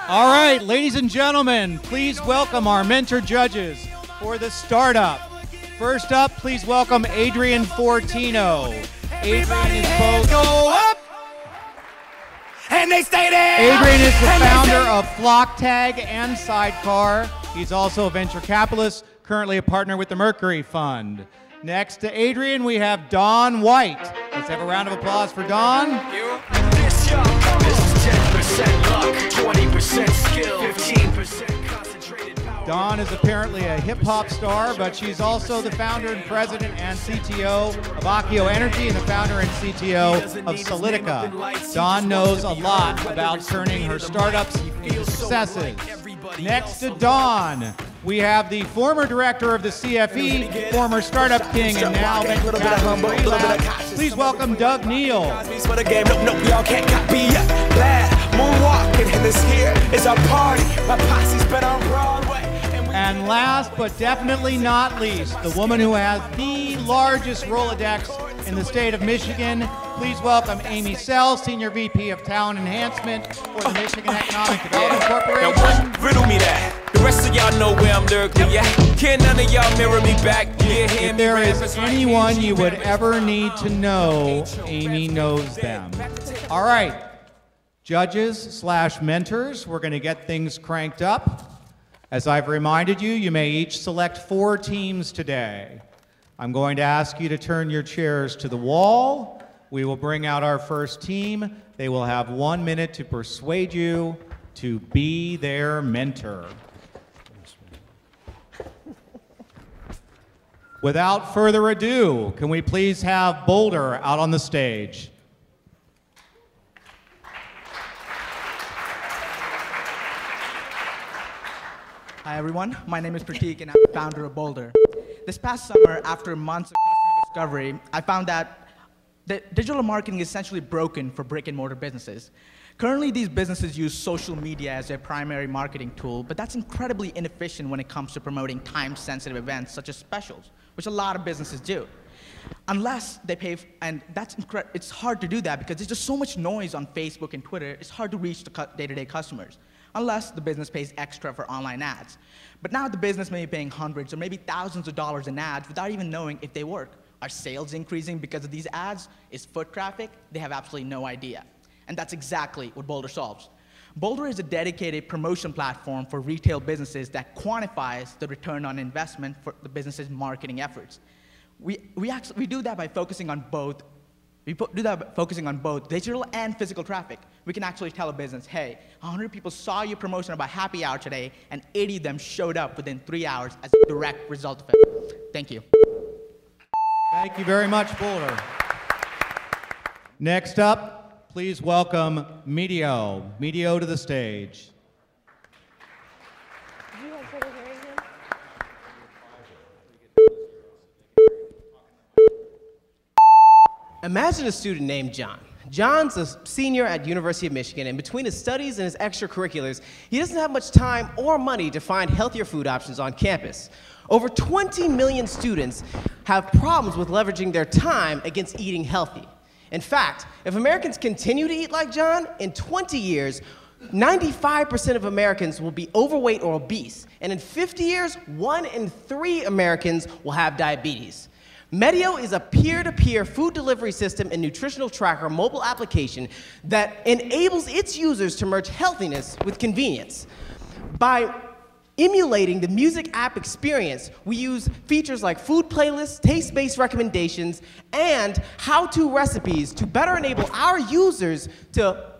All right, ladies and gentlemen, please welcome our mentor judges for the startup. First up, please welcome Adrian Fortino. Adrian is both. Go up, and they stay there. Adrian is the founder of FlockTag and Sidecar. He's also a venture capitalist, currently a partner with the Mercury Fund. Next to Adrian, we have Don White. Let's have a round of applause for Don. This is 10% luck, 20% skill, 15% concentrated power. Dawn is apparently a hip-hop star, but she's also the founder and president and CTO of Akio Energy and the founder and CTO of Solidica. Dawn knows a lot about turning her startups into successes. Next to Dawn, we have the former director of the CFE, former startup king, and now venture capitalist. Please welcome Doug Neal. And last but definitely not least, the woman who has the largest Rolodex in the state of Michigan. Please welcome Amy Sell, Senior VP of Talent Enhancement for the Michigan Economic Development Corporation. Riddle me that. The rest of y'all know where I'm lyrically at. Can none of y'all mirror me back? If there is anyone you would ever need to know, Amy knows them. All right, judges/mentors, we're going to get things cranked up. As I've reminded you, you may each select 4 teams today. I'm going to ask you to turn your chairs to the wall. We will bring out our first team. They will have 1 minute to persuade you to be their mentor. Without further ado, can we please have Boldr out on the stage? Hi everyone, my name is Pratik and I'm the founder of Boldr. This past summer, after months of customer discovery, I found that the digital marketing is essentially broken for brick and mortar businesses. Currently, these businesses use social media as their primary marketing tool, but that's incredibly inefficient when it comes to promoting time-sensitive events such as specials, which a lot of businesses do. Unless they pay, and it's hard to do that because there's just so much noise on Facebook and Twitter, it's hard to reach the day-to-day customers, unless the business pays extra for online ads. But now the business may be paying hundreds or maybe thousands of dollars in ads without even knowing if they work. Are sales increasing because of these ads? Is foot traffic? They have absolutely no idea. And that's exactly what Boldr solves. Boldr is a dedicated promotion platform for retail businesses that quantifies the return on investment for the business's marketing efforts. We do that by focusing on both. Focusing on both digital and physical traffic. We can actually tell a business, hey, 100 people saw your promotion about happy hour today, and 80 of them showed up within 3 hours as a direct result of it. Thank you. Thank you very much, Boldr. Next up, please welcome Medio. Medio to the stage. Imagine a student named John. John's a senior at University of Michigan, and between his studies and his extracurriculars, he doesn't have much time or money to find healthier food options on campus. Over 20 million students have problems with leveraging their time against eating healthy. In fact, if Americans continue to eat like John, in 20 years, 95% of Americans will be overweight or obese, and in 50 years, 1 in 3 Americans will have diabetes. Medio is a peer-to-peer food delivery system and nutritional tracker mobile application that enables its users to merge healthiness with convenience. By emulating the music app experience, we use features like food playlists, taste-based recommendations, and how-to recipes to better enable our users to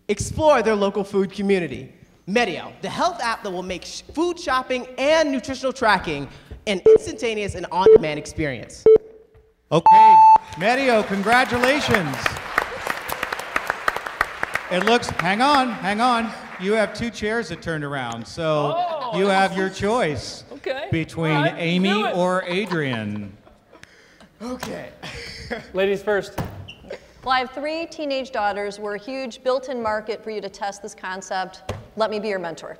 explore their local food community. Medio, the health app that will make food shopping and nutritional tracking an instantaneous and on-demand experience. Okay, Medio, congratulations. It looks, hang on. You have 2 chairs that turned around, so you have your choice between Amy or Adrian. Okay. Ladies first. Well, I have 3 teenage daughters. We're a huge built-in market for you to test this concept. Let me be your mentor.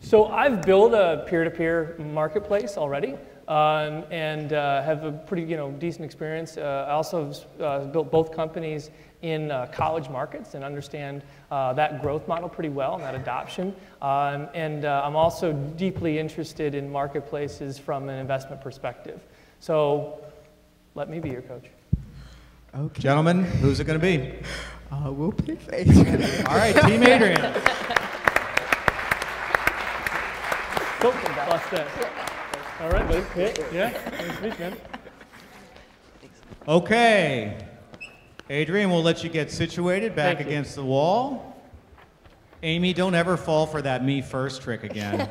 So I've built a peer-to-peer marketplace already. and have a pretty decent experience. I also have built both companies in college markets and understand that growth model pretty well and that adoption. I'm also deeply interested in marketplaces from an investment perspective. So let me be your coach. Okay. Gentlemen, who's it going to be? We'll pick Fairies. All right, Team Adrian. Lost that. All right, buddy. Yeah. Nice to meet you, man. Okay. Adrian, we'll let you get situated back against the wall. Amy, don't ever fall for that me first trick again.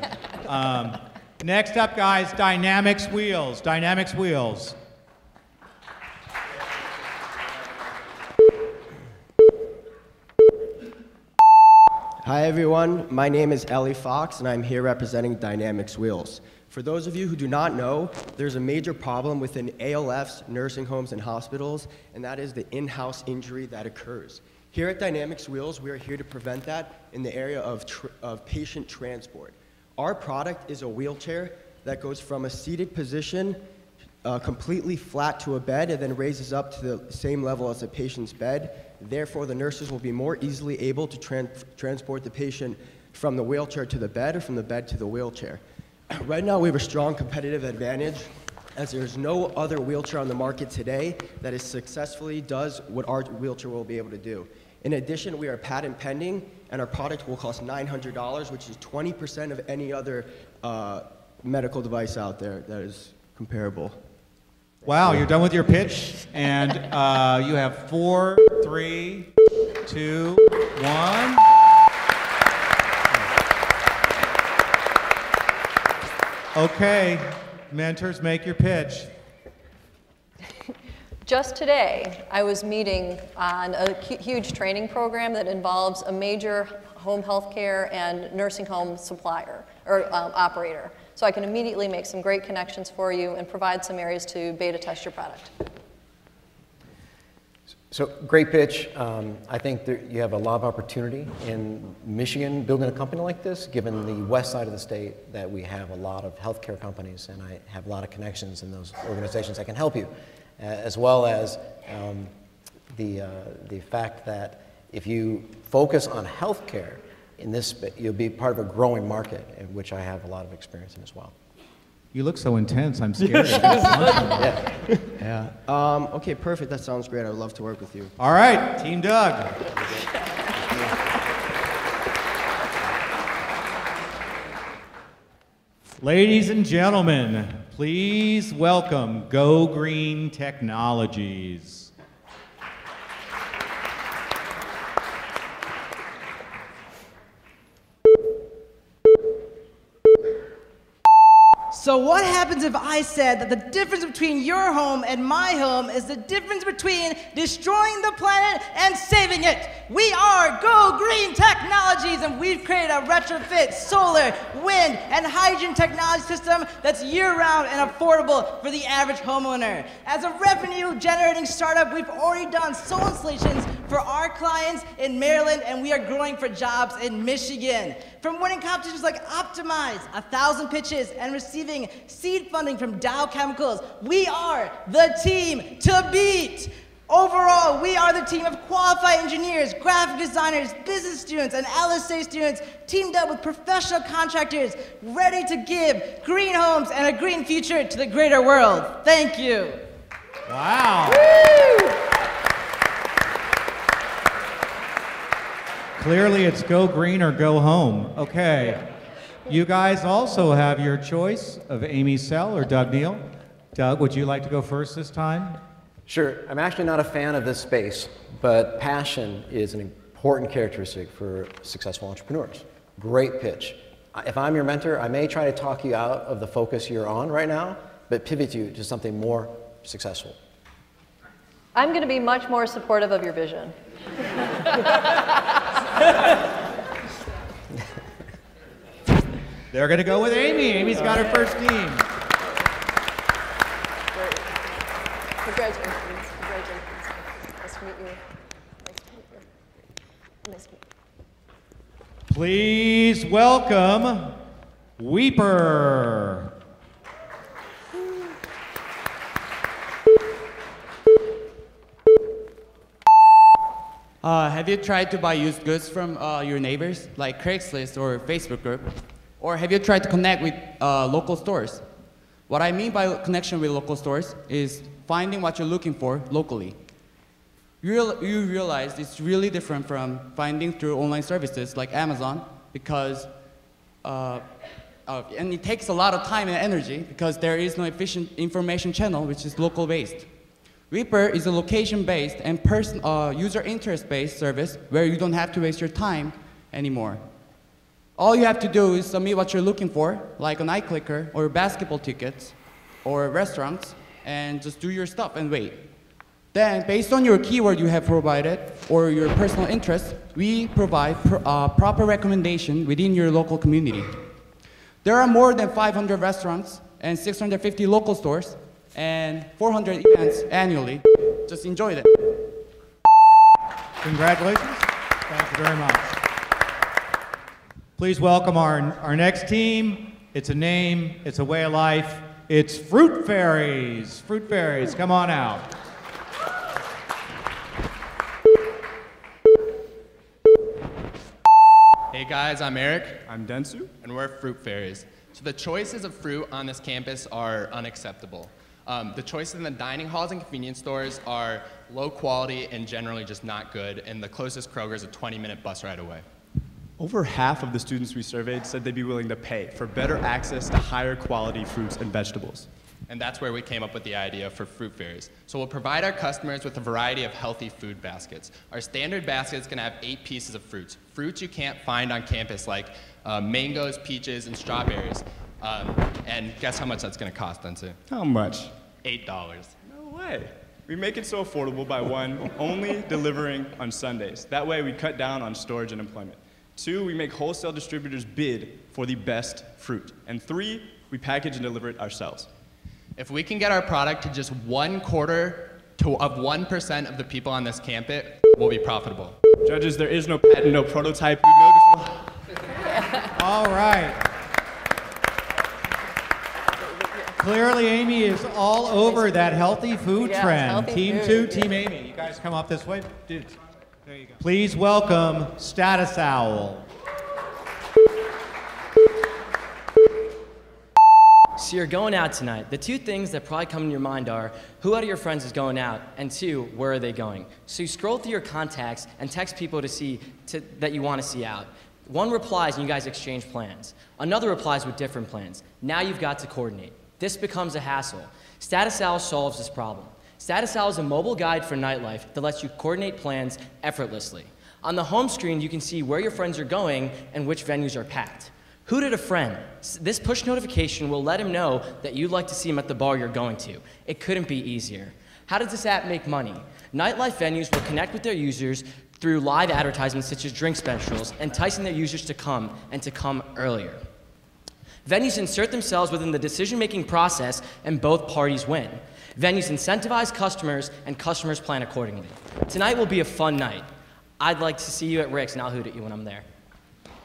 Next up, guys, Dynamix Wheels. Dynamix Wheels. Hi everyone, my name is Ellie Fox and I'm here representing Dynamix Wheels. For those of you who do not know, there's a major problem within ALFs, nursing homes, and hospitals, and that is the in-house injury that occurs. Here at Dynamix Wheels, we are here to prevent that in the area of patient transport. Our product is a wheelchair that goes from a seated position completely flat to a bed and then raises up to the same level as a patient's bed. Therefore, the nurses will be more easily able to transport the patient from the wheelchair to the bed or from the bed to the wheelchair. Right now, we have a strong competitive advantage as there's no other wheelchair on the market today that successfully does what our wheelchair will be able to do. In addition, we are patent pending, and our product will cost $900, which is 20% of any other medical device out there that is comparable. Wow, you're done with your pitch, and you have 4, 3, 2, 1. Okay, mentors, make your pitch. Just today, I was meeting on a huge training program that involves a major home health care and nursing home supplier or operator. So I can immediately make some great connections for you and provide some areas to beta test your product. So great pitch. I think you have a lot of opportunity in Michigan building a company like this, given the west side of the state that we have a lot of healthcare companies, and I have a lot of connections in those organizations that can help you, as well as the fact that if you focus on healthcare in this, you'll be part of a growing market, in which I have a lot of experience in as well. You look so intense, I'm scared. Yeah. Yeah. Okay, perfect. That sounds great. I'd love to work with you. All right, Team Doug. Ladies and gentlemen, please welcome Go Green Technologies. So what happens if I said that the difference between your home and my home is the difference between destroying the planet and saving it? We are Go Green Technologies, and we've created a retrofit solar, wind, and hydrogen technology system that's year-round and affordable for the average homeowner. As a revenue-generating startup, we've already done solar installations for our clients in Maryland, and we are growing for jobs in Michigan. From winning competitions like Optimize, 1,000 pitches, and receiving seed funding from Dow Chemicals, we are the team to beat. Overall, we are the team of qualified engineers, graphic designers, business students, and LSA students teamed up with professional contractors ready to give green homes and a green future to the greater world. Thank you. Wow. Woo! Clearly it's go green or go home. Okay. You guys also have your choice of Amy Sell or Doug Neal. Doug, would you like to go first this time? Sure. I'm actually not a fan of this space, but passion is an important characteristic for successful entrepreneurs. Great pitch. If I'm your mentor, I may try to talk you out of the focus you're on right now, but pivot you to something more successful. I'm going to be much more supportive of your vision. They're going to go with Amy. Amy's got her first team. Congratulations. Congratulations. Nice to meet you. Nice to meet you. Nice to meet you. Please welcome Weeper. Have you tried to buy used goods from your neighbors, like Craigslist or Facebook group? Or have you tried to connect with local stores? What I mean by connection with local stores is finding what you're looking for locally. You realize it's really different from finding through online services like Amazon because, and it takes a lot of time and energy because there is no efficient information channel which is local based. Reaper is a location-based and user interest-based service where you don't have to waste your time anymore. All you have to do is submit what you're looking for, like an iClicker or basketball tickets or restaurants, and just do your stuff and wait. Then, based on your keyword you have provided or your personal interests, we provide proper recommendation within your local community. There are more than 500 restaurants and 650 local stores and 400 events annually. Just enjoy them. Congratulations. Thank you very much. Please welcome our next team. It's a name, it's a way of life. It's Fruit Fairies. Fruit Fairies, come on out. Hey guys, I'm Eric. I'm Densu. And we're Fruit Fairies. So the choices of fruit on this campus are unacceptable. The choices in the dining halls and convenience stores are low quality and generally just not good, and the closest Kroger is a 20-minute bus ride away. Over half of the students we surveyed said they'd be willing to pay for better access to higher quality fruits and vegetables. And that's where we came up with the idea for Fruit Fairies. So we'll provide our customers with a variety of healthy food baskets. Our standard basket is going to have 8 pieces of fruits. Fruits you can't find on campus like mangoes, peaches, and strawberries. And guess how much that's going to cost, Densu? How much? $8. No way. We make it so affordable by 1, only delivering on Sundays. That way we cut down on storage and employment. 2, we make wholesale distributors bid for the best fruit. And 3, we package and deliver it ourselves. If we can get our product to just 1/4 of 1% of the people on this campus, we'll be profitable. Judges, there is no patent, no prototype. We know this. All right. Clearly, Amy is all over that healthy food trend. Team 2, Team Amy. You guys come up this way. Dudes, there you go. Please welcome Status Owl. So you're going out tonight. The 2 things that probably come to your mind are, who out of your friends is going out? And 2, where are they going? So you scroll through your contacts and text people that you want to see out. One replies and you guys exchange plans. Another replies with different plans. Now you've got to coordinate. This becomes a hassle. Status Owl solves this problem. Status Owl is a mobile guide for nightlife that lets you coordinate plans effortlessly. On the home screen, you can see where your friends are going and which venues are packed. Who did a friend? This push notification will let him know that you'd like to see him at the bar you're going to. It couldn't be easier. How does this app make money? Nightlife venues will connect with their users through live advertisements such as drink specials, enticing their users to come and to come earlier. Venues insert themselves within the decision-making process and both parties win. Venues incentivize customers and customers plan accordingly. Tonight will be a fun night. I'd like to see you at Rick's and I'll hoot at you when I'm there.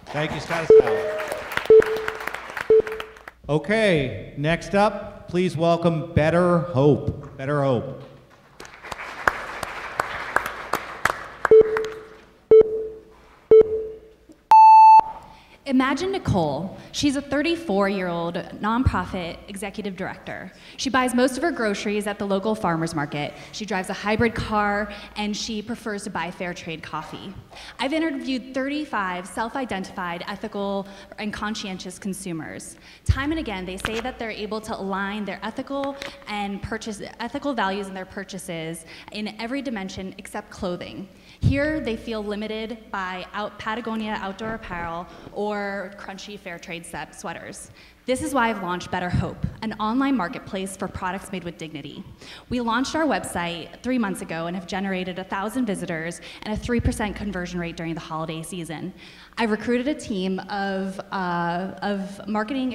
Thank you, Status Owl. Okay, next up, please welcome Better Hope. Better Hope. Imagine Nicole. She's a 34-year-old nonprofit executive director. She buys most of her groceries at the local farmer's market. She drives a hybrid car, and she prefers to buy fair trade coffee. I've interviewed 35 self-identified ethical and conscientious consumers. Time and again, they say that they're able to align their ethical values in their purchases in every dimension except clothing. Here, they feel limited by Patagonia outdoor apparel or crunchy fair trade sweaters. This is why I've launched Better Hope, an online marketplace for products made with dignity. We launched our website 3 months ago and have generated 1,000 visitors and a 3% conversion rate during the holiday season. I've recruited a team of marketing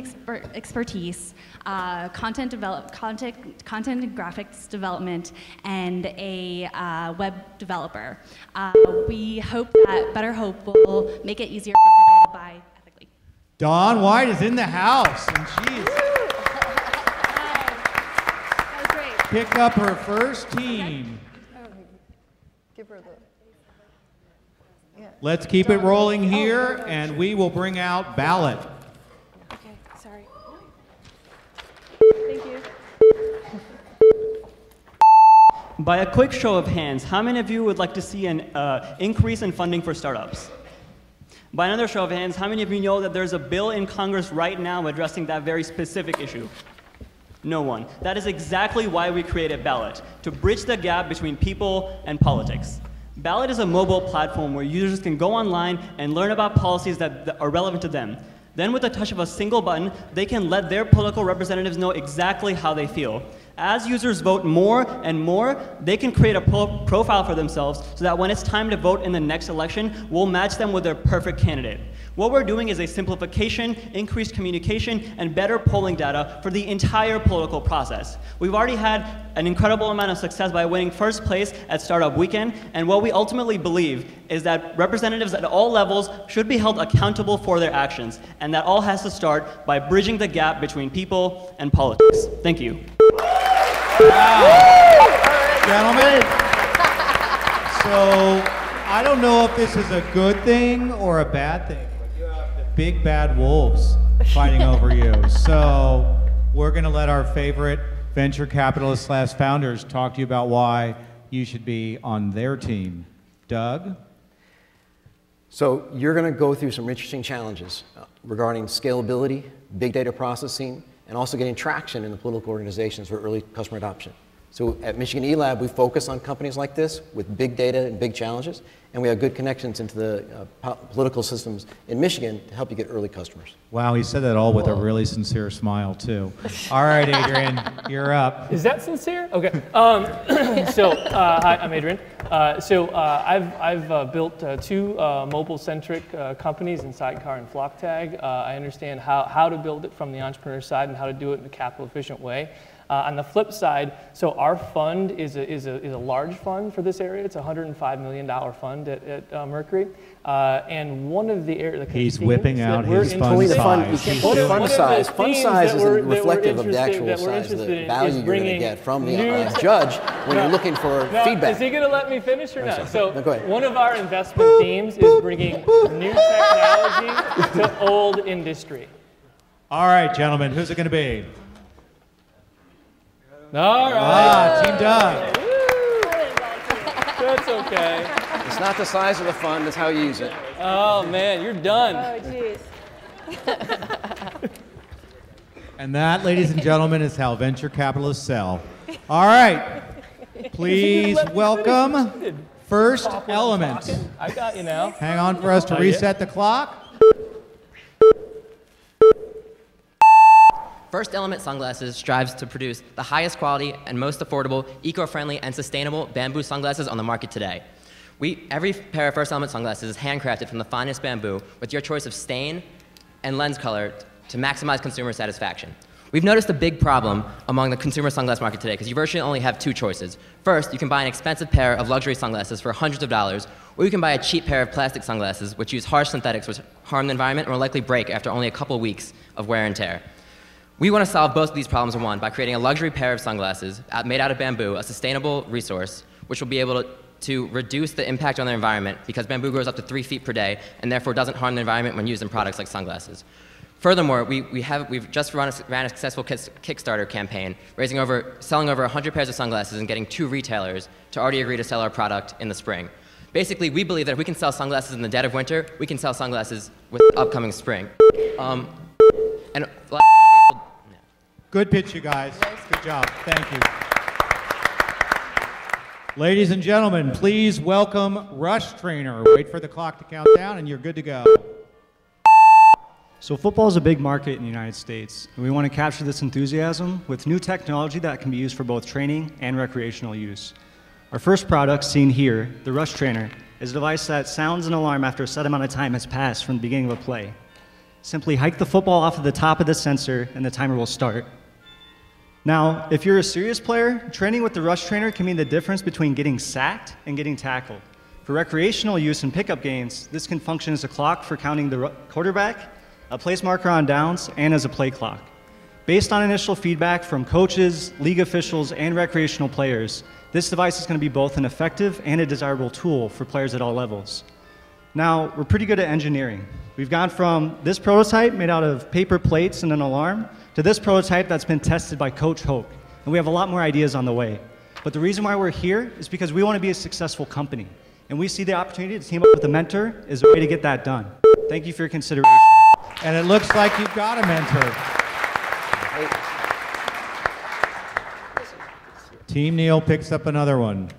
expertise, content and graphics development, and a web developer. We hope that Better Hope will make it easier for people to buy ethically. Dawn White is in the house, and she's picked up her first team. Give her the. Let's keep it rolling here, and we will bring out Ballot. Okay, sorry. Thank you. By a quick show of hands, how many of you would like to see an increase in funding for startups? By another show of hands, how many of you know that there's a bill in Congress right now addressing that very specific issue? No one. That is exactly why we created Ballot, to bridge the gap between people and politics. Ballot is a mobile platform where users can go online and learn about policies that are relevant to them. Then with the touch of a single button, they can let their political representatives know exactly how they feel. As users vote more and more, they can create a profile for themselves so that when it's time to vote in the next election, we'll match them with their perfect candidate. What we're doing is a simplification, increased communication, and better polling data for the entire political process. We've already had an incredible amount of success by winning first place at Startup Weekend, and what we ultimately believe is that representatives at all levels should be held accountable for their actions, and that all has to start by bridging the gap between people and politics. Thank you. Wow. Gentlemen, so I don't know if this is a good thing or a bad thing, but you have the big bad wolves fighting over you. So we're going to let our favorite venture capitalists / founders talk to you about why you should be on their team. Doug? So you're going to go through some interesting challenges regarding scalability, big data processing, and also getting traction in the political organizations for early customer adoption. So at Michigan eLab, we focus on companies like this with big data and big challenges, and we have good connections into the political systems in Michigan to help you get early customers. Wow, he said that all with a really sincere smile, too. All right, Adrian, you're up. Is that sincere? Okay. Hi, I'm Adrian. I've built two mobile-centric companies in Sidecar and FlockTag. I understand how to build it from the entrepreneur side and how to do it in a capital-efficient way. On the flip side, so our fund is a large fund for this area. It's a $105 million fund at Mercury. And one of the areas... He's whipping out his fund size. Fund size isn't reflective of the actual size, the value you're going to get from the judge when you're looking for feedback. Is he going to let me finish or not? So one of our investment themes is bringing new technology to old industry. All right, gentlemen, who's it going to be? All right. Team Doug. That's okay. It's not the size of the fund, it's how you use it. Oh, man, you're done. Oh, jeez. And that, ladies and gentlemen, is how venture capitalists sell. All right. Please welcome First Element. I got you now. Hang on for us to reset the clock. First Element Sunglasses strives to produce the highest quality and most affordable, eco-friendly, and sustainable bamboo sunglasses on the market today. Every pair of First Element sunglasses is handcrafted from the finest bamboo with your choice of stain and lens color to maximize consumer satisfaction. We've noticed a big problem among the consumer sunglass market today because you virtually only have two choices. First, you can buy an expensive pair of luxury sunglasses for hundreds of dollars, or you can buy a cheap pair of plastic sunglasses which use harsh synthetics which harm the environment and will likely break after only a couple weeks of wear and tear. We want to solve both of these problems in one by creating a luxury pair of sunglasses made out of bamboo, a sustainable resource, which will be able to reduce the impact on the environment because bamboo grows up to 3 feet per day and therefore doesn't harm the environment when used in products like sunglasses. Furthermore, we've just ran a successful Kickstarter campaign, selling over 100 pairs of sunglasses and getting 2 retailers to already agree to sell our product in the spring. Basically, we believe that if we can sell sunglasses in the dead of winter, we can sell sunglasses with upcoming spring. Good pitch, you guys. Good job. Thank you. Ladies and gentlemen, please welcome Rush Trainer. Wait for the clock to count down, and you're good to go. So football is a big market in the United States, and we want to capture this enthusiasm with new technology that can be used for both training and recreational use. Our first product, seen here, the Rush Trainer, is a device that sounds an alarm after a set amount of time has passed from the beginning of a play. Simply hike the football off of the top of the sensor, and the timer will start. Now, if you're a serious player, training with the Rush Trainer can mean the difference between getting sacked and getting tackled. For recreational use in pickup games, this can function as a clock for counting the quarterback, a place marker on downs, and as a play clock. Based on initial feedback from coaches, league officials, and recreational players, this device is going to be both an effective and a desirable tool for players at all levels. Now, we're pretty good at engineering. We've gone from this prototype made out of paper plates and an alarm to this prototype that's been tested by Coach Hoke. And we have a lot more ideas on the way. But the reason why we're here is because we want to be a successful company. And we see the opportunity to team up with a mentor as a way to get that done. Thank you for your consideration. And it looks like you've got a mentor. Team Neal picks up another one.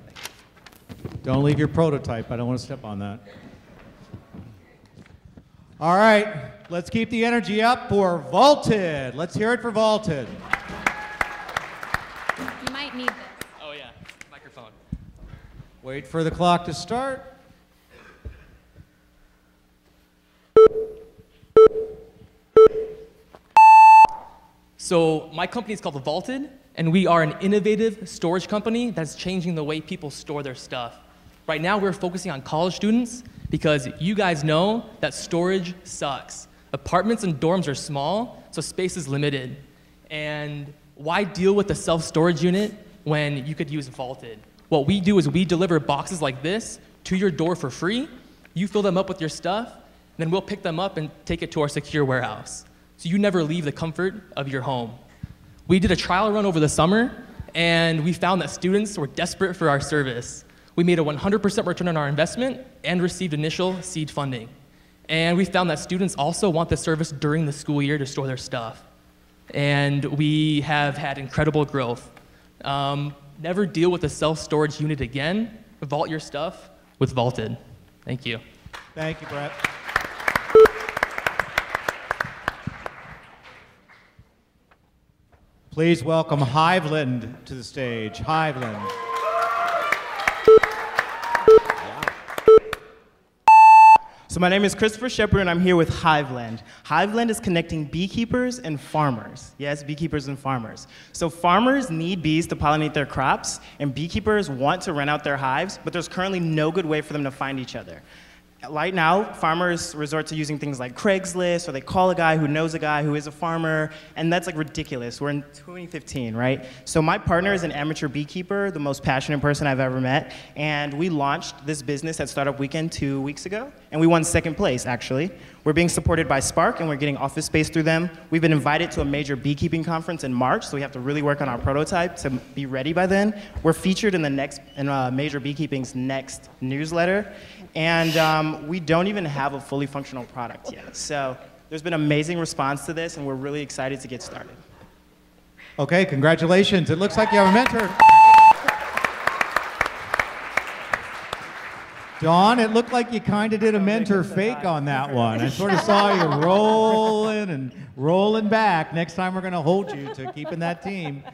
Don't leave your prototype. I don't want to step on that. All right, let's keep the energy up for Vaulted. Let's hear it for Vaulted. You might need this. Oh yeah, microphone. Wait for the clock to start. So my company is called Vaulted, and we are an innovative storage company that's changing the way people store their stuff. Right now, we're focusing on college students because you guys know that storage sucks. Apartments and dorms are small, so space is limited. And why deal with a self-storage unit when you could use Vaulted? What we do is we deliver boxes like this to your door for free. You fill them up with your stuff, then we'll pick them up and take it to our secure warehouse. So you never leave the comfort of your home. We did a trial run over the summer, and we found that students were desperate for our service. We made a 100% return on our investment and received initial seed funding. And we found that students also want the service during the school year to store their stuff. And we have had incredible growth. Never deal with a self-storage unit again. Vault your stuff with Vaulted. Thank you. Thank you, Brett. Please welcome HiveLend to the stage. HiveLend. So my name is Christopher Shepard, and I'm here with HiveLend. HiveLend is connecting beekeepers and farmers. Yes, beekeepers and farmers. So farmers need bees to pollinate their crops, and beekeepers want to rent out their hives, but there's currently no good way for them to find each other. Right now, farmers resort to using things like Craigslist, or they call a guy who knows a guy who is a farmer, and that's like ridiculous. We're in 2015, right? So my partner is an amateur beekeeper, the most passionate person I've ever met, and we launched this business at Startup Weekend 2 weeks ago, and we won second place, actually. We're being supported by Spark, and we're getting office space through them. We've been invited to a major beekeeping conference in March, so we have to really work on our prototype to be ready by then. We're featured in Major Beekeeping's next newsletter, and we don't even have a fully functional product yet. So there's been amazing response to this, and we're really excited to get started. Okay, congratulations. It looks like you have a mentor. Dawn, it looked like you kind of did a mentor fake on that one. I sort of saw you rolling and rolling back. Next time we're going to hold you to keeping that team.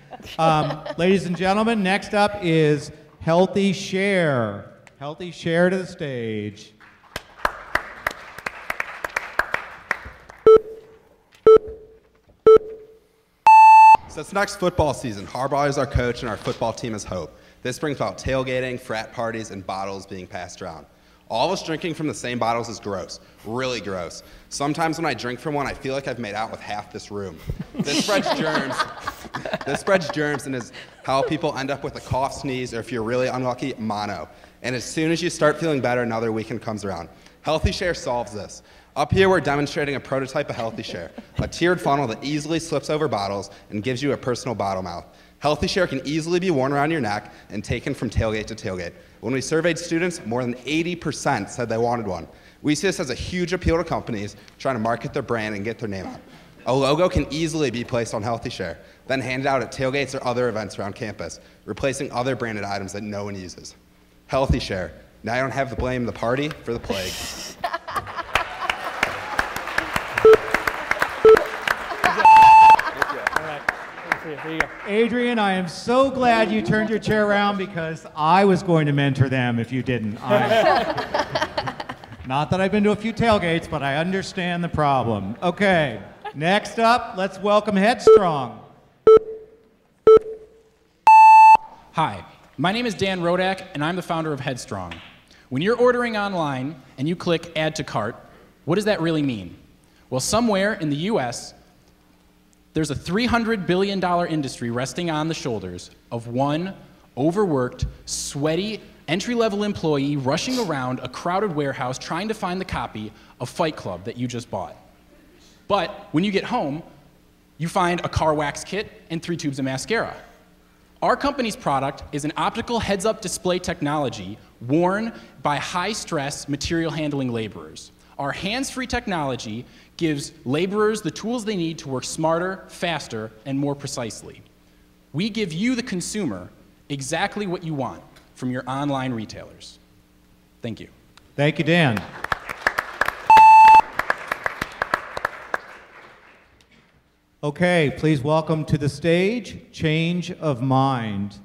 Ladies and gentlemen, next up is Healthy Share. Healthy Share to the stage. So it's next football season. Harbaugh is our coach and our football team is hope. This brings about tailgating, frat parties, and bottles being passed around. All of us drinking from the same bottles is gross, really gross. Sometimes when I drink from one, I feel like I've made out with half this room. This spreads germs. This spreads germs and is how people end up with a cough, sneeze, or if you're really unlucky, mono. And as soon as you start feeling better, another weekend comes around. Healthy Share solves this. Up here, we're demonstrating a prototype of Healthy Share, a tiered funnel that easily slips over bottles and gives you a personal bottle mouth. Healthy Share can easily be worn around your neck and taken from tailgate to tailgate. When we surveyed students, more than 80% said they wanted one. We see this as a huge appeal to companies trying to market their brand and get their name out. A logo can easily be placed on Healthy Share, then handed out at tailgates or other events around campus, replacing other branded items that no one uses. Healthy Share. Now you don't have to blame the party for the plague. Here you go. Adrian, I am so glad you turned your chair around because I was going to mentor them if you didn't. Not that I've been to a few tailgates, but I understand the problem. Okay, next up, let's welcome HeadStrong. Hi, my name is Dan Rodak, and I'm the founder of HeadStrong. When you're ordering online and you click Add to Cart, what does that really mean? Well, somewhere in the US, there's a $300 billion industry resting on the shoulders of one overworked, sweaty, entry-level employee rushing around a crowded warehouse trying to find the copy of Fight Club that you just bought. But when you get home, you find a car wax kit and 3 tubes of mascara. Our company's product is an optical heads-up display technology worn by high-stress material handling laborers. Our hands-free technology gives laborers the tools they need to work smarter, faster, and more precisely. We give you, the consumer, exactly what you want from your online retailers. Thank you. Thank you, Dan. Okay, please welcome to the stage, Change of Mind.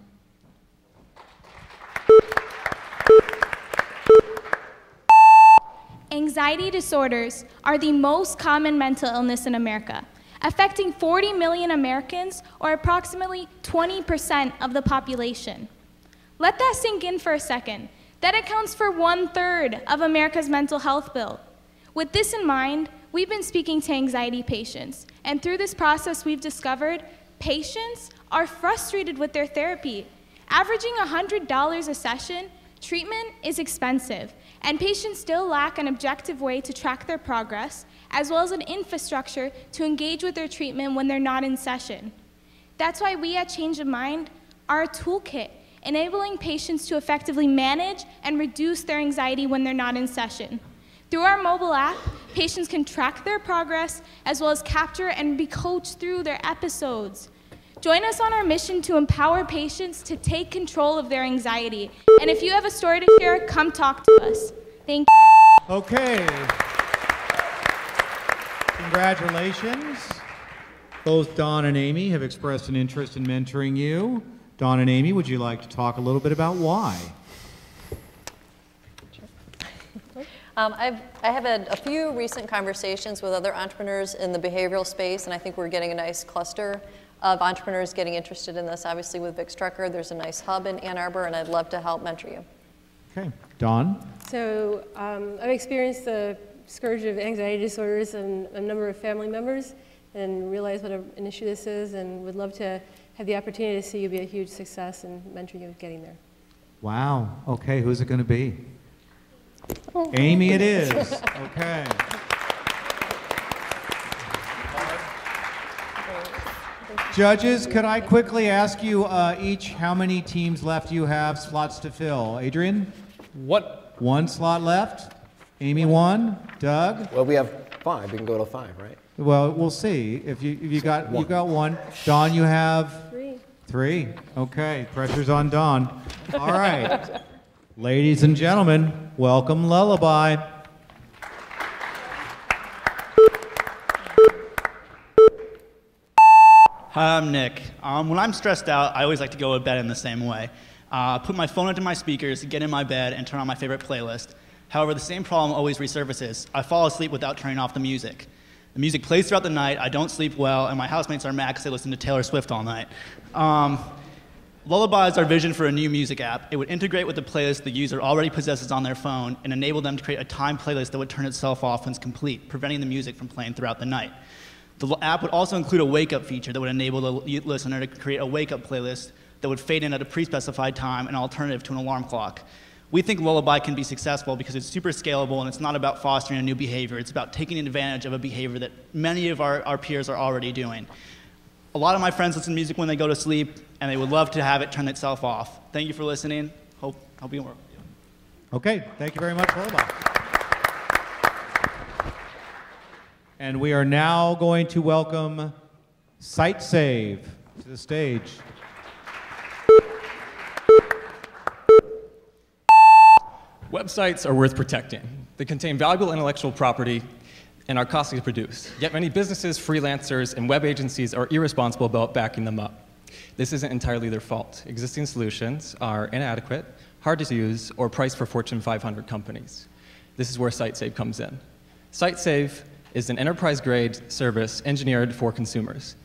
Anxiety disorders are the most common mental illness in America, affecting 40 million Americans, or approximately 20% of the population. Let that sink in for a second. That accounts for 1/3 of America's mental health bill. With this in mind, we've been speaking to anxiety patients, and through this process we've discovered patients are frustrated with their therapy. Averaging $100 a session, treatment is expensive, and patients still lack an objective way to track their progress, as well as an infrastructure to engage with their treatment when they're not in session. That's why we at Change of Mind are a toolkit, enabling patients to effectively manage and reduce their anxiety when they're not in session. Through our mobile app, patients can track their progress, as well as capture and be coached through their episodes. Join us on our mission to empower patients to take control of their anxiety. And if you have a story to share, come talk to us. Thank you. Okay. Congratulations. Both Don and Amy have expressed an interest in mentoring you. Don and Amy, would you like to talk a little bit about why? I have had a few recent conversations with other entrepreneurs in the behavioral space, and I think we're getting a nice cluster of entrepreneurs getting interested in this. Obviously with Vic's Trucker, there's a nice hub in Ann Arbor, and I'd love to help mentor you. Okay. Don? So I've experienced the scourge of anxiety disorders in a number of family members and realize what an issue this is, and would love to have the opportunity to see you be a huge success and mentor you getting there. Wow. Okay, who's it going to be? Amy it is. Okay. Judges, could I quickly ask you each how many teams left you have slots to fill? Adrian? What? 1 slot left. Amy 1. Doug? Well, we have 5. We can go to 5, right? Well, we'll see. If you got 1. Don, you have 3. Okay, pressure's on Don. All right. Ladies and gentlemen, welcome Lullaby. Hi, I'm Nick. When I'm stressed out, I always like to go to bed in the same way. Put my phone into my speakers, get in my bed, and turn on my favorite playlist. However, the same problem always resurfaces. I fall asleep without turning off the music. The music plays throughout the night, I don't sleep well, and my housemates are mad because they listen to Taylor Swift all night. Lullaby is our vision for a new music app. It would integrate with the playlist the user already possesses on their phone and enable them to create a timed playlist that would turn itself off when it's complete, preventing the music from playing throughout the night. The app would also include a wake-up feature that would enable the listener to create a wake-up playlist that would fade in at a pre-specified time, an alternative to an alarm clock. We think Lullaby can be successful because it's super scalable and it's not about fostering a new behavior. It's about taking advantage of a behavior that many of our peers are already doing. A lot of my friends listen to music when they go to sleep, and they would love to have it turn itself off. Thank you for listening. Hope you work. Okay, thank you very much, Lullaby. And we are now going to welcome SiteSave to the stage. Websites are worth protecting. They contain valuable intellectual property and are costly to produce. Yet many businesses, freelancers, and web agencies are irresponsible about backing them up. This isn't entirely their fault. Existing solutions are inadequate, hard to use, or priced for Fortune 500 companies. This is where SiteSave comes in. SiteSave is an enterprise-grade service engineered for consumers.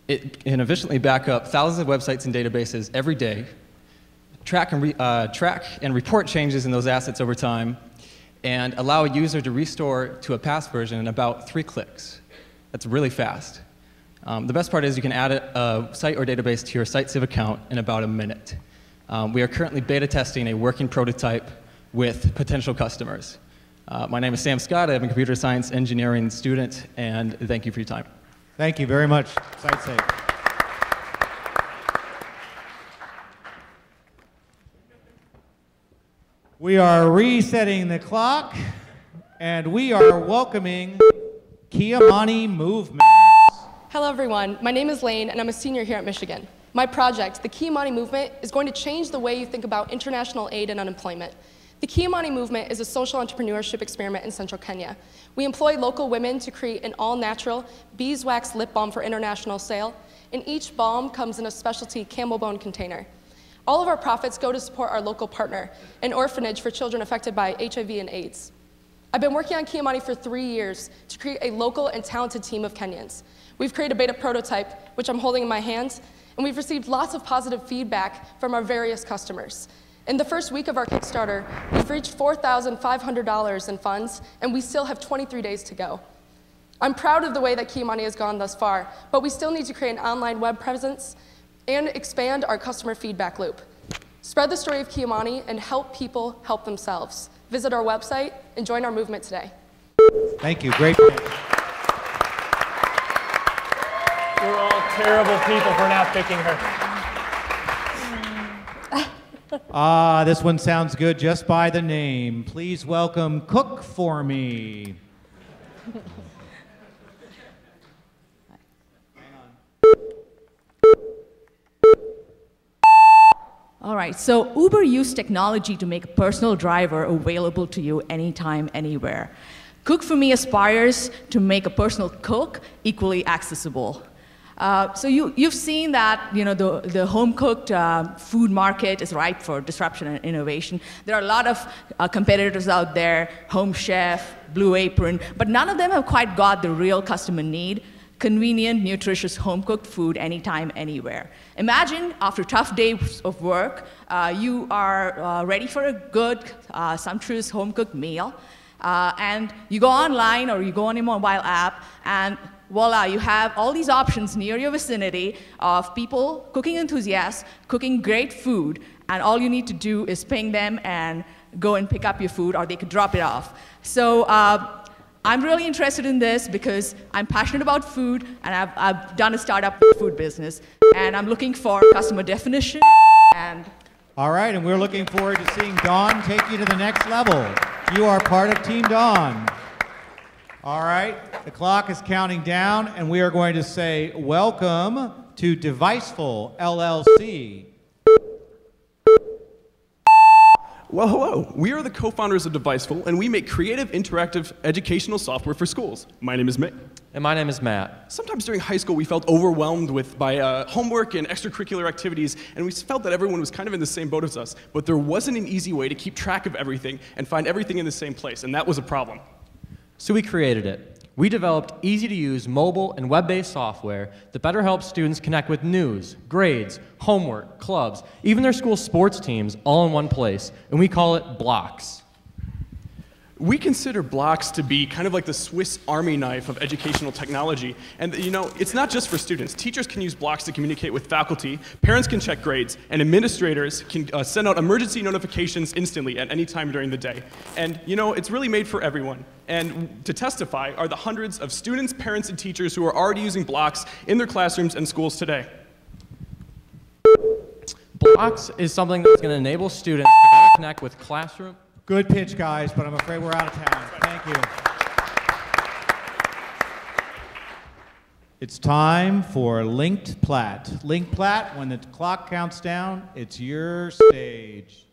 It can efficiently back up thousands of websites and databases every day, track and report changes in those assets over time, and allow a user to restore to a past version in about 3 clicks. That's really fast. The best part is you can add a site or database to your SiteSave account in about a minute. We are currently beta testing a working prototype with potential customers. My name is Sam Scott. I'm a computer science engineering student, and thank you for your time. Thank you very much. Site safe. We are resetting the clock, and we are welcoming Kiamani Movement. Hello everyone, my name is Lane and I'm a senior here at Michigan. My project, the Kiamani Movement, is going to change the way you think about international aid and unemployment. The Kiamani Movement is a social entrepreneurship experiment in central Kenya. We employ local women to create an all-natural beeswax lip balm for international sale, and each balm comes in a specialty camel bone container. All of our profits go to support our local partner, an orphanage for children affected by HIV and AIDS. I've been working on Kiamani for 3 years to create a local and talented team of Kenyans. We've created a beta prototype, which I'm holding in my hands, and we've received lots of positive feedback from our various customers. In the first week of our Kickstarter, we've reached $4,500 in funds, and we still have 23 days to go. I'm proud of the way that Kiamani has gone thus far, but we still need to create an online web presence and expand our customer feedback loop. Spread the story of Kiamani and help people help themselves. Visit our website and join our movement today. Thank you. Great. We're all terrible people for not picking her. This one sounds good just by the name. Please welcome CookFor Me. All right, so Uber used technology to make a personal driver available to you anytime, anywhere. CookFor Me aspires to make a personal cook equally accessible. So you've seen that the home-cooked food market is ripe for disruption and innovation. There are a lot of competitors out there, Home Chef, Blue Apron, but none of them have quite got the real customer need: convenient, nutritious, home-cooked food anytime, anywhere. Imagine after tough days of work, you are ready for a good, sumptuous home-cooked meal, and you go online or you go on your mobile app, and voila, you have all these options near your vicinity of people, cooking enthusiasts, cooking great food, and all you need to do is ping them and go and pick up your food, or they could drop it off. So I'm really interested in this because I'm passionate about food, and I've done a startup food business, and I'm looking for customer definition. And all right, and we're looking forward to seeing Dawn take you to the next level. You are part of Team Dawn. All right, the clock is counting down, and we are going to say welcome to Deviceful LLC. Well, hello. We are the co-founders of Deviceful, and we make creative, interactive educational software for schools. My name is Mick. And my name is Matt. Sometimes during high school, we felt overwhelmed by homework and extracurricular activities, and we felt that everyone was kind of in the same boat as us. But there wasn't an easy way to keep track of everything and find everything in the same place, and that was a problem. So we created it. We developed easy-to-use mobile and web-based software that better helps students connect with news, grades, homework, clubs, even their school sports teams all in one place, and we call it Blocks. We consider Blocks to be kind of like the Swiss Army knife of educational technology. And it's not just for students. Teachers can use Blocks to communicate with faculty, parents can check grades, and administrators can send out emergency notifications instantly at any time during the day. And it's really made for everyone. And to testify are the hundreds of students, parents, and teachers who are already using Blocks in their classrooms and schools today. Blocks is something that's going to enable students to better connect with classroom. Good pitch, guys, but I'm afraid we're out of time. Thank you. It's time for Linked Plat. Linked Plat, when the clock counts down, it's your stage.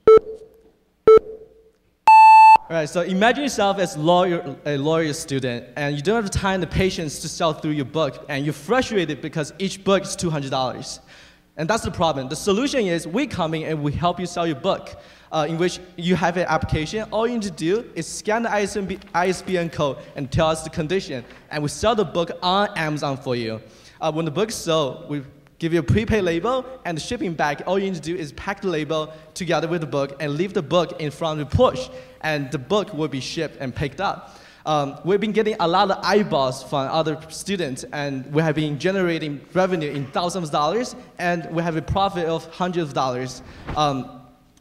All right, so imagine yourself as a lawyer student, and you don't have the time and the patience to sell through your book, and you're frustrated because each book is $200. And that's the problem. The solution is we come in and we help you sell your book, in which you have an application. All you need to do is scan the ISBN code and tell us the condition, and we sell the book on Amazon for you. When the book's sold, we give you a prepaid label and the shipping bag. All you need to do is pack the label together with the book and leave the book in front of the push, and the book will be shipped and picked up. We've been getting a lot of eyeballs from other students, and we have been generating revenue in thousands of dollars, and we have a profit of hundreds of dollars. We're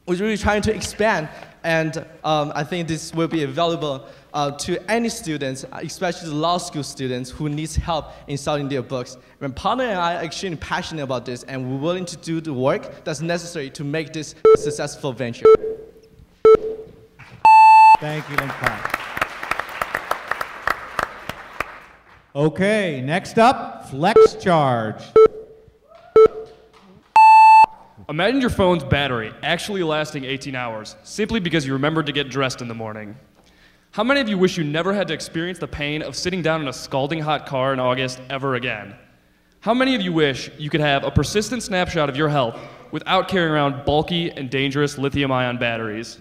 really trying to expand, and I think this will be available to any students, especially the law school students who needs help in selling their books. My partner and I are extremely passionate about this, and we're willing to do the work that's necessary to make this a successful venture. Thank you, Lincoln. Okay, next up, FlexCharge. Imagine your phone's battery actually lasting 18 hours, simply because you remembered to get dressed in the morning. How many of you wish you never had to experience the pain of sitting down in a scalding hot car in August ever again? How many of you wish you could have a persistent snapshot of your health without carrying around bulky and dangerous lithium-ion batteries?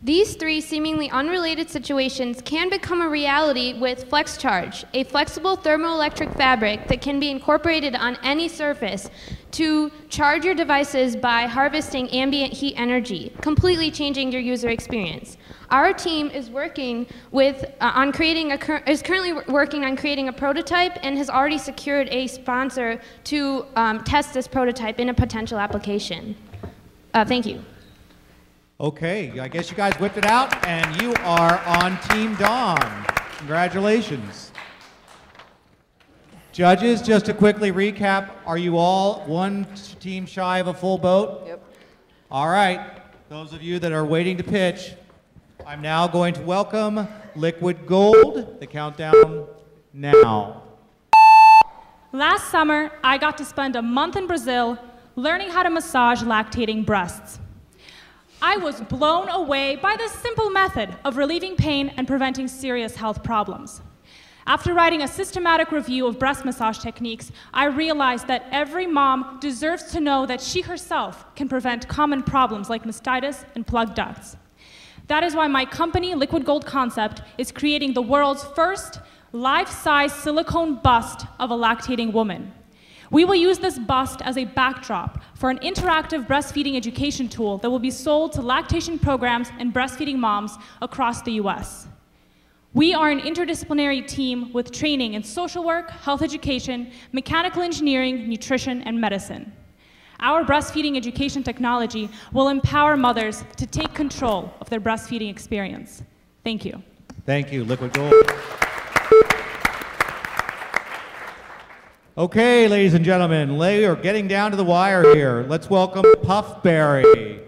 These three seemingly unrelated situations can become a reality with FlexCharge, a flexible thermoelectric fabric that can be incorporated on any surface to charge your devices by harvesting ambient heat energy, completely changing your user experience. Our team is currently working on creating a prototype and has already secured a sponsor to test this prototype in a potential application. Thank you. Okay, I guess you guys whipped it out, and you are on Team Dawn. Congratulations. Judges, just to quickly recap, are you all one team shy of a full boat? Yep. All right, those of you that are waiting to pitch, I'm now going to welcome Liquid Gold. The countdown now. Last summer, I got to spend a month in Brazil learning how to massage lactating breasts. I was blown away by this simple method of relieving pain and preventing serious health problems. After writing a systematic review of breast massage techniques, I realized that every mom deserves to know that she herself can prevent common problems like mastitis and plugged ducts. That is why my company, Liquid Gold Concept, is creating the world's first life-size silicone bust of a lactating woman. We will use this bust as a backdrop for an interactive breastfeeding education tool that will be sold to lactation programs and breastfeeding moms across the US. We are an interdisciplinary team with training in social work, health education, mechanical engineering, nutrition, and medicine. Our breastfeeding education technology will empower mothers to take control of their breastfeeding experience. Thank you. Thank you, Liquid Gold. Okay, ladies and gentlemen, we are getting down to the wire here. Let's welcome PuffBerry.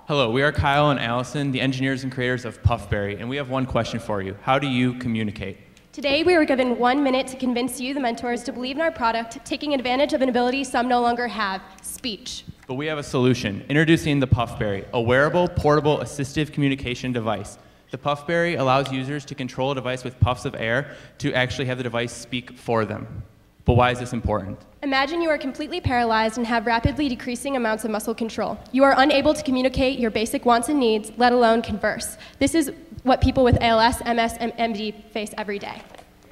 Hello, we are Kyle and Allison, the engineers and creators of PuffBerry, and we have one question for you. How do you communicate? Today, we were given 1 minute to convince you, the mentors, to believe in our product, taking advantage of an ability some no longer have, speech. But we have a solution. Introducing the PuffBerry, a wearable, portable, assistive communication device. The PuffBerry allows users to control a device with puffs of air to actually have the device speak for them. But why is this important? Imagine you are completely paralyzed and have rapidly decreasing amounts of muscle control. You are unable to communicate your basic wants and needs, let alone converse. This is what people with ALS, MS, and MD face every day.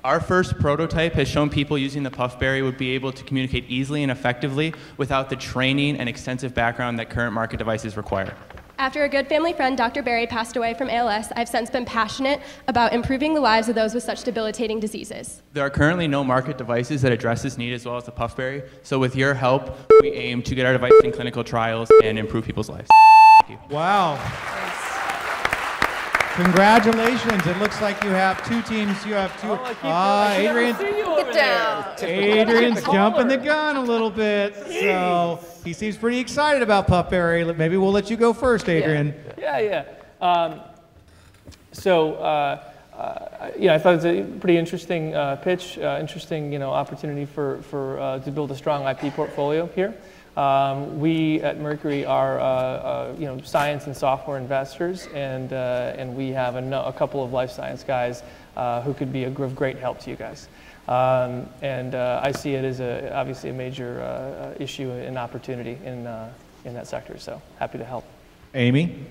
Our first prototype has shown people using the PuffBerry would be able to communicate easily and effectively without the training and extensive background that current market devices require. After a good family friend, Dr. Berry, passed away from ALS, I've since been passionate about improving the lives of those with such debilitating diseases. There are currently no market devices that address this need as well as the PuffBerry, so with your help, we aim to get our device in clinical trials and improve people's lives. Thank you. Wow. Congratulations. It looks like you have two teams. You have two. Adrian. Get down. Adrian's jumping the gun a little bit. So he seems pretty excited about PuffBerry. Maybe we'll let you go first, Adrian. Yeah. I thought it was a pretty interesting pitch, interesting opportunity for to build a strong IP portfolio here. We at Mercury are science and software investors, and we have a couple of life science guys who could be of great help to you guys. I see it as obviously a major issue and opportunity in that sector. So happy to help. Amy?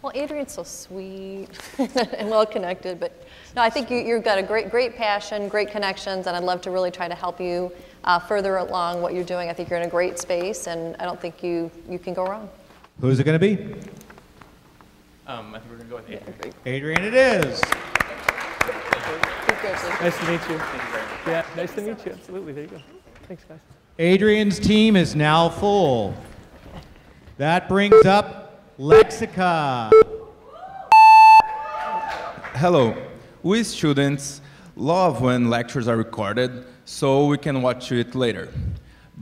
Well, Adrian's so sweet and well connected, but no, I think you've got a great passion, great connections, and I'd love to really try to help you further along what you're doing. I think you're in a great space, and I don't think you can go wrong. Who's it going to be? I think we're going to go with Adrian. Adrian it is. Nice to meet you. Yeah, nice to meet you. Absolutely. There you go. Thanks, guys. Adrian's team is now full. That brings up Lexika. Hello. We students love when lectures are recorded so we can watch it later.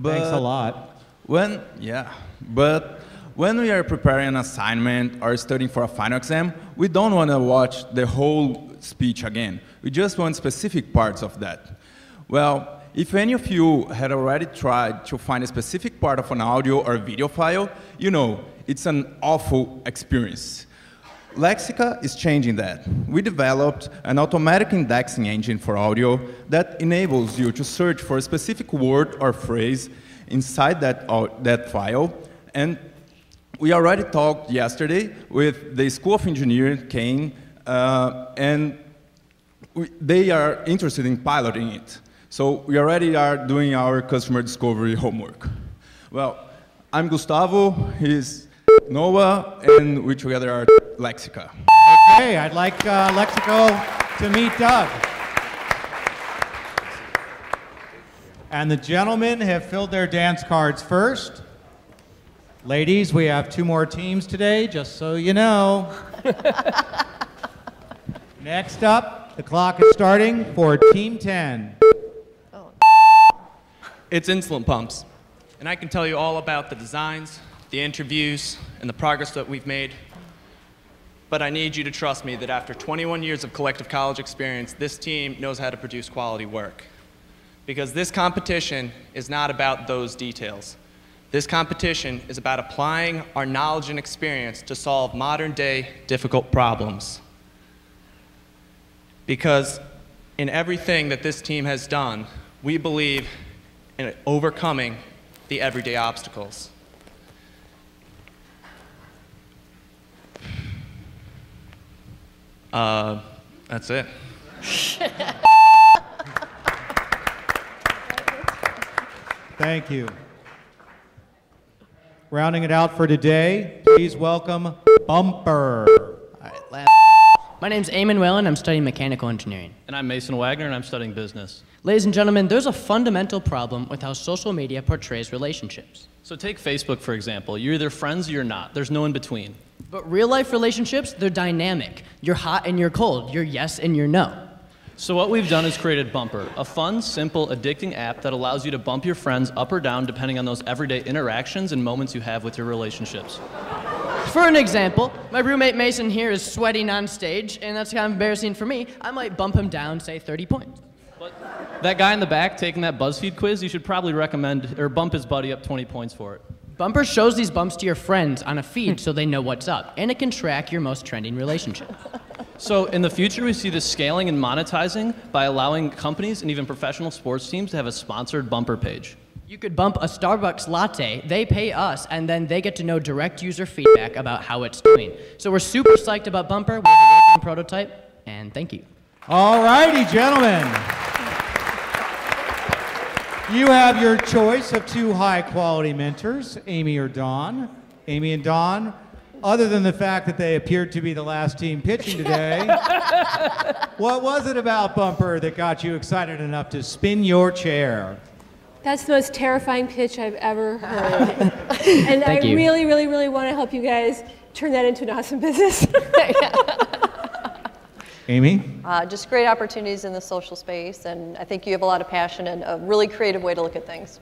Thanks a lot. But when we are preparing an assignment or studying for a final exam, we don't want to watch the whole speech again. We just want specific parts of that. Well, if any of you had already tried to find a specific part of an audio or video file, you know, it's an awful experience. Lexika is changing that. We developed an automatic indexing engine for audio that enables you to search for a specific word or phrase inside that file. And we already talked yesterday with the School of Engineering, Kane, and they are interested in piloting it. So we already are doing our customer discovery homework. Well, I'm Gustavo, he's Noah, and we together are Lexika. Okay, I'd like Lexika to meet Doug. And the gentlemen have filled their dance cards first. Ladies, we have 2 more teams today, just so you know. Next up, the clock is starting for Team 10. It's insulin pumps. And I can tell you all about the designs, the interviews, and the progress that we've made. But I need you to trust me that after 21 years of collective college experience, this team knows how to produce quality work. Because this competition is not about those details. This competition is about applying our knowledge and experience to solve modern-day difficult problems. Because in everything that this team has done, we believe in overcoming the everyday obstacles. That's it. Thank you. Rounding it out for today, please welcome Bumper. My name's Eamon Whalen, I'm studying mechanical engineering. And I'm Mason Wagner, and I'm studying business. Ladies and gentlemen, there's a fundamental problem with how social media portrays relationships. So take Facebook, for example. You're either friends or you're not. There's no in between. But real life relationships, they're dynamic. You're hot and you're cold. You're yes and you're no. So what we've done is created Bumper, a fun, simple, addicting app that allows you to bump your friends up or down depending on those everyday interactions and moments you have with your relationships. For an example, my roommate Mason here is sweating on stage, and that's kind of embarrassing for me. I might bump him down, say 30 points. That guy in the back taking that BuzzFeed quiz, you should probably recommend or bump his buddy up 20 points for it. Bumper shows these bumps to your friends on a feed so they know what's up, and it can track your most trending relationship. So in the future, we see this scaling and monetizing by allowing companies and even professional sports teams to have a sponsored Bumper page. You could bump a Starbucks latte, they pay us, and then they get to know direct user feedback about how it's doing. So we're super psyched about Bumper. We have a working prototype, and thank you. All righty, gentlemen. You have your choice of 2 high-quality mentors, Amy or Dawn. Amy and Dawn, other than the fact that they appeared to be the last team pitching today, what was it about Bumper that got you excited enough to spin your chair? That's the most terrifying pitch I've ever heard. And I really, really, really want to help you guys turn that into an awesome business. Amy? Just great opportunities in the social space, and I think you have a lot of passion and a really creative way to look at things.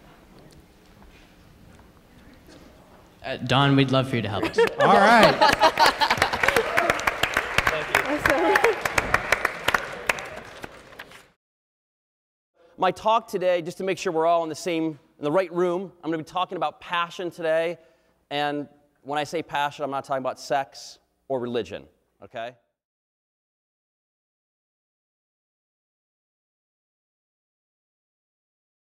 Dawn, we'd love for you to help us. All right. My talk today, just to make sure we're all in the right room, I'm going to be talking about passion today. And when I say passion, I'm not talking about sex or religion, okay?